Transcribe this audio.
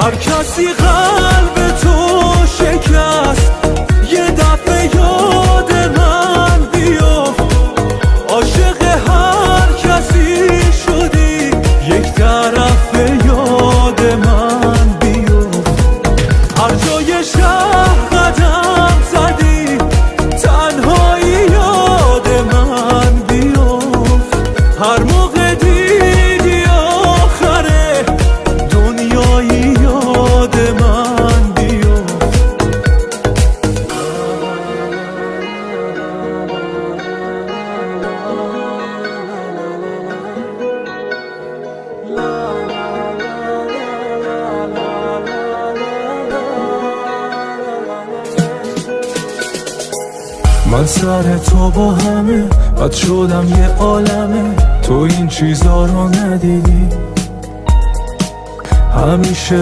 هر کسی قلب تو شکست یه دفعه یاد من بیفت. عاشق هر کسی شدی یک طرف یاد من بیفت. هر جای شهر قدم زدی تنهایی یاد من بیفت. هر موقع دیدی آخره دنیایی یاد من بیفت. من سر تو با همه بد شدم یه عالمه، تو این چیزا رو ندیدی. همیشه